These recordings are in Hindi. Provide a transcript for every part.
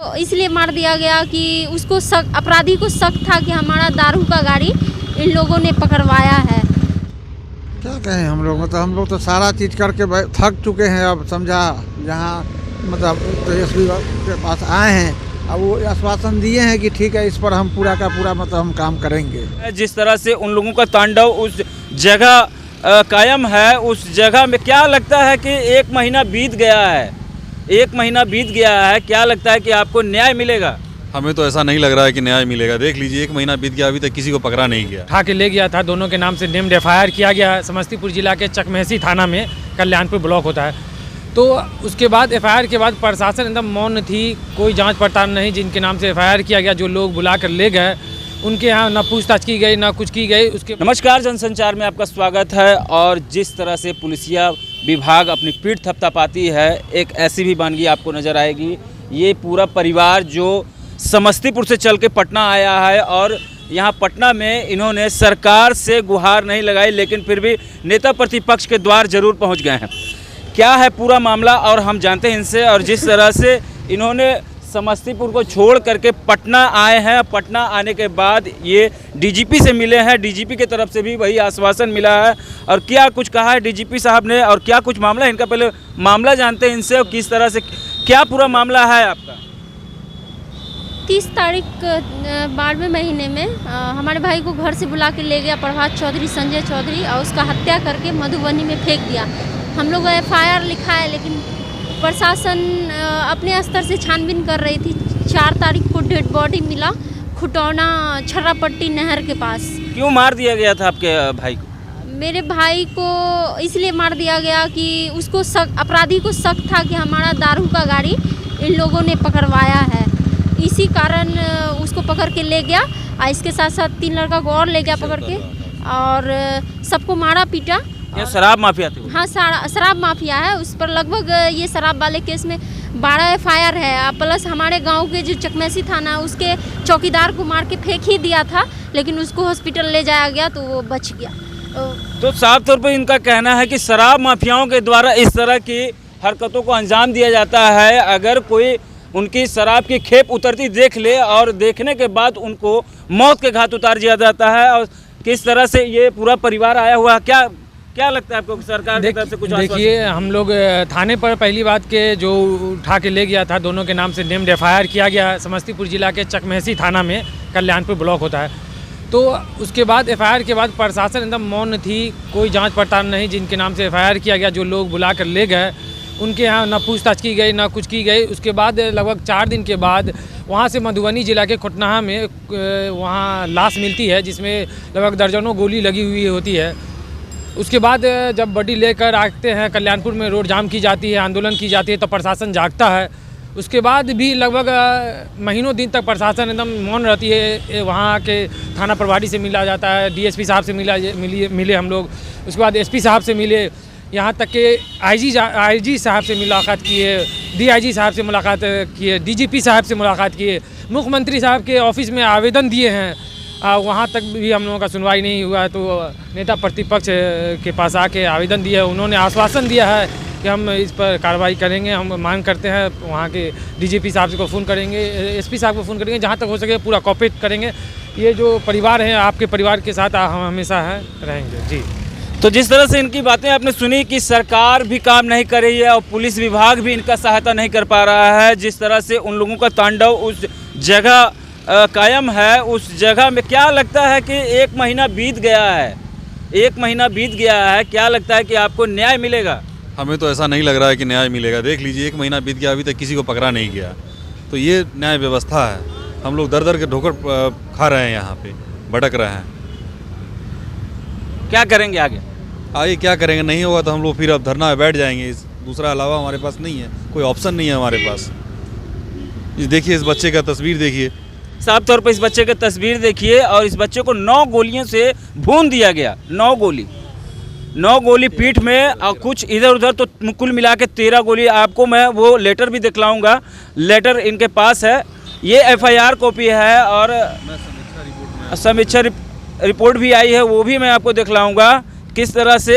तो इसलिए मार दिया गया कि उसको अपराधी को शक था कि हमारा दारू का गाड़ी इन लोगों ने पकड़वाया है। क्या कहें हम लोग तो सारा चीज़ करके थक चुके हैं। अब समझा जहाँ मतलब एसपी के पास आए हैं, अब वो आश्वासन दिए हैं कि ठीक है इस पर हम पूरा का पूरा मतलब हम काम करेंगे। जिस तरह से उन लोगों का तांडव उस जगह कायम है, उस जगह में क्या लगता है कि 1 महीना बीत गया है, 1 महीना बीत गया है, क्या लगता है कि आपको न्याय मिलेगा? हमें तो ऐसा नहीं लग रहा है कि न्याय मिलेगा। देख लीजिए 1 महीना बीत गया, अभी तक किसी को पकड़ा नहीं गया। उठा के ले गया था, दोनों के नाम से नेम्ड एफआईआर किया गया। समस्तीपुर जिला के चकमेहसी थाना में कल्याणपुर ब्लॉक होता है। तो उसके बाद एफआईआर के बाद प्रशासन एकदम मौन थी, कोई जांच पड़ताल नहीं। जिनके नाम से एफआईआर किया गया, जो लोग बुला कर ले गए, उनके यहाँ ना पूछताछ की गई ना कुछ की गई। उसके नमस्कार, जनसंचार में आपका स्वागत है। और जिस तरह से पुलिसिया विभाग अपनी पीठ थपथपाती है, एक ऐसी भी वानगी आपको नज़र आएगी। ये पूरा परिवार जो समस्तीपुर से चल के पटना आया है और यहाँ पटना में इन्होंने सरकार से गुहार नहीं लगाई, लेकिन फिर भी नेता प्रतिपक्ष के द्वार जरूर पहुँच गए हैं। क्या है पूरा मामला और हम जानते हैं इनसे। और जिस तरह से इन्होंने समस्तीपुर को छोड़ करके पटना आए हैं, पटना आने के बाद ये डीजीपी से मिले हैं, डीजीपी की तरफ से भी वही आश्वासन मिला है। और क्या कुछ कहा है डीजीपी साहब ने और क्या कुछ मामला है इनका, पहले मामला जानते हैं इनसे और किस तरह से क्या पूरा मामला है आपका। 30 तारीख 12वें महीने में हमारे भाई को घर से बुला के ले गया प्रभात चौधरी, संजय चौधरी, और उसका हत्या करके मधुबनी में फेंक दिया। हम लोग एफआईआर लिखा है, लेकिन प्रशासन अपने स्तर से छानबीन कर रही थी। 4 तारीख को डेड बॉडी मिला खुटौना छर्रापट्टी नहर के पास। क्यों मार दिया गया था आपके भाई को? मेरे भाई को इसलिए मार दिया गया कि उसको अपराधी को शक था कि हमारा दारू का गाड़ी इन लोगों ने पकड़वाया है। इसी कारण उसको पकड़ के ले गया और इसके साथ साथ 3 लड़का को और ले गया पकड़ के, और सबको मारा पीटा। ये शराब माफिया थे? हाँ, शराब माफिया है। उस पर लगभग ये शराब वाले केस में 12 एफआईआर है। प्लस हमारे गांव के जो चकमेहसी थाना, उसके चौकीदार को मार के फेंक ही दिया था, लेकिन उसको हॉस्पिटल ले जाया गया तो वो बच गया। तो साफ तौर पर इनका कहना है कि शराब माफियाओं के द्वारा इस तरह की हरकतों को अंजाम दिया जाता है। अगर कोई उनकी शराब की खेप उतरती देख ले और देखने के बाद उनको मौत के घाट उतार दिया जाता है। और किस तरह से ये पूरा परिवार आया हुआ है, क्या लगता है आपको सरकार की तरफ से कुछ? देखिए, हम लोग थाने पर पहली बात के जो उठा के ले गया था, दोनों के नाम से नेम्ड एफआईआर किया गया। समस्तीपुर जिला के चकमेहसी थाना में कल्याणपुर ब्लॉक होता है। तो उसके बाद एफआईआर के बाद प्रशासन एकदम मौन थी, कोई जांच पड़ताल नहीं। जिनके नाम से एफआईआर किया गया, जो लोग बुला कर ले गए, उनके यहाँ ना पूछताछ की गई ना कुछ की गई। उसके बाद लगभग 4 दिन के बाद वहाँ से मधुबनी जिला के खुटनाहा में वहाँ लाश मिलती है, जिसमें लगभग दर्जनों गोली लगी हुई होती है। उसके बाद जब बॉडी लेकर आते हैं, कल्याणपुर में रोड जाम की जाती है, आंदोलन की जाती है, तो प्रशासन जागता है। उसके बाद भी लगभग महीनों दिन तक प्रशासन एकदम मौन रहती है। वहाँ के थाना प्रभारी से मिला जाता है, डीएसपी साहब से मिले हम लोग। उसके बाद एसपी साहब से मिले, यहाँ तक के आईजी साहब से मुलाकात किए, डीआईजी साहब से मुलाकात किए, डीजीपी साहब से मुलाकात किए, मुख्यमंत्री साहब के ऑफिस में आवेदन दिए हैं। वहाँ तक भी हम लोगों का सुनवाई नहीं हुआ। तो नेता प्रतिपक्ष के पास आके आवेदन दिया है, उन्होंने आश्वासन दिया है कि हम इस पर कार्रवाई करेंगे। हम मांग करते हैं, वहाँ के डीजीपी साहब को फ़ोन करेंगे, एसपी साहब को फ़ोन करेंगे, जहाँ तक हो सके पूरा कोऑपरेट करेंगे। ये जो परिवार है, आपके परिवार के साथ हम हमेशा रहेंगे जी। तो जिस तरह से इनकी बातें आपने सुनी कि सरकार भी काम नहीं कर रही है और पुलिस विभाग भी इनका सहायता नहीं कर पा रहा है, जिस तरह से उन लोगों का तांडव उस जगह कायम है, उस जगह में क्या लगता है कि 1 महीना बीत गया है, 1 महीना बीत गया है, क्या लगता है कि आपको न्याय मिलेगा? हमें तो ऐसा नहीं लग रहा है कि न्याय मिलेगा। देख लीजिए 1 महीना बीत गया, अभी तक किसी को पकड़ा नहीं गया। तो ये न्याय व्यवस्था है। हम लोग दर के ठोकर खा रहे हैं, यहाँ पे भटक रहे हैं। क्या करेंगे आगे क्या करेंगे? नहीं होगा तो हम लोग फिर अब धरना में बैठ जाएंगे। दूसरा अलावा हमारे पास नहीं है, कोई ऑप्शन नहीं है हमारे पास। देखिए इस बच्चे का तस्वीर देखिए, साफ तौर पर इस बच्चे की तस्वीर देखिए। और इस बच्चे को 9 गोलियों से भून दिया गया, 9 गोली पीठ में, और कुछ इधर उधर, तो कुल मिला के 13 गोली। आपको मैं वो लेटर भी दिखलाऊंगा, लेटर इनके पास है। ये एफआईआर कॉपी है और समीक्षा रिपोर्ट भी आई है, वो भी मैं आपको दिखलाऊंगा। किस तरह से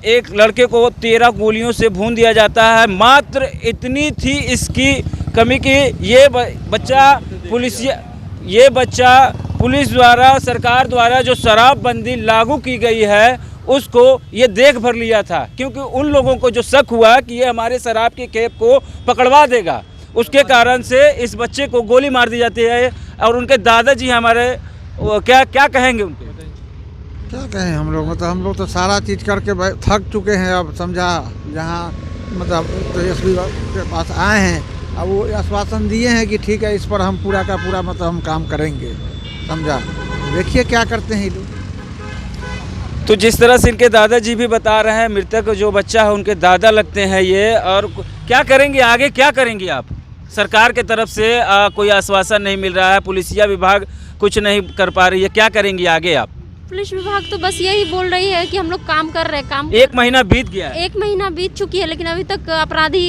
एक लड़के को 13 गोलियों से भून दिया जाता है। मात्र इतनी थी इसकी कमी की। ये बच्चा पुलिस द्वारा, सरकार द्वारा जो शराबबंदी लागू की गई है उसको ये देख भर लिया था, क्योंकि उन लोगों को जो शक हुआ कि ये हमारे शराब की खेप को पकड़वा देगा, उसके कारण से इस बच्चे को गोली मार दी जाती है। और उनके दादाजी हमारे क्या कहेंगे उनके? क्या कहें हम लोग तो सारा चीज़ करके थक चुके हैं। अब समझा जहाँ मतलब एसपी के पास आए हैं, अब वो आश्वासन दिए हैं कि ठीक है इस पर हम पूरा का पूरा मतलब हम काम करेंगे, समझा। देखिए क्या करते हैं ये लोग। तो जिस तरह से इनके दादाजी भी बता रहे हैं, मृतक जो बच्चा है उनके दादा लगते हैं ये। और क्या करेंगे आगे, क्या करेंगे आप? सरकार के तरफ से कोई आश्वासन नहीं मिल रहा है, पुलिसिया विभाग कुछ नहीं कर पा रही है, क्या करेंगे आगे आप? पुलिस विभाग तो बस यही बोल रही है कि हम लोग काम कर रहे हैं। काम 1 महीना बीत गया है। 1 महीना बीत चुकी है, लेकिन अभी तक अपराधी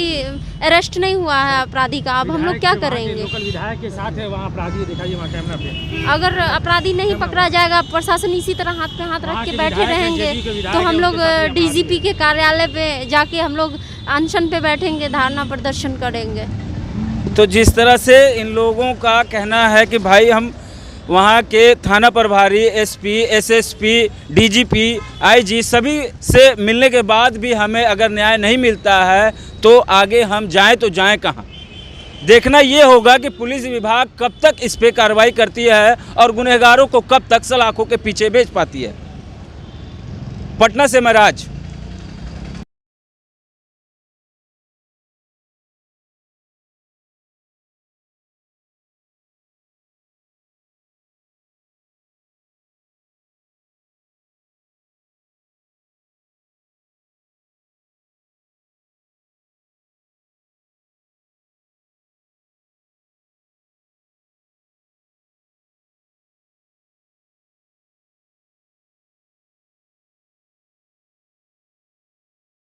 अरेस्ट नहीं हुआ है अपराधी का। अब हम लोग क्या करेंगे? लोकल विधायक के साथ है वहाँ अपराधी, दिखाइए वहाँ कैमरा पे। अगर अपराधी नहीं पकड़ा जाएगा, प्रशासन इसी तरह हाथ पे हाथ रख के बैठे रहेंगे, तो हम लोग डीजीपी के कार्यालय पे जाके हम लोग अनशन पे बैठेंगे, धरना प्रदर्शन करेंगे। तो जिस तरह से इन लोगों का कहना है कि भाई हम वहाँ के थाना प्रभारी, एसपी, एसएसपी, डीजीपी, आईजी सभी से मिलने के बाद भी हमें अगर न्याय नहीं मिलता है तो आगे हम जाएं तो जाएं कहाँ? देखना ये होगा कि पुलिस विभाग कब तक इस पे कार्रवाई करती है और गुनहगारों को कब तक सलाखों के पीछे भेज पाती है। पटना से मैं राज।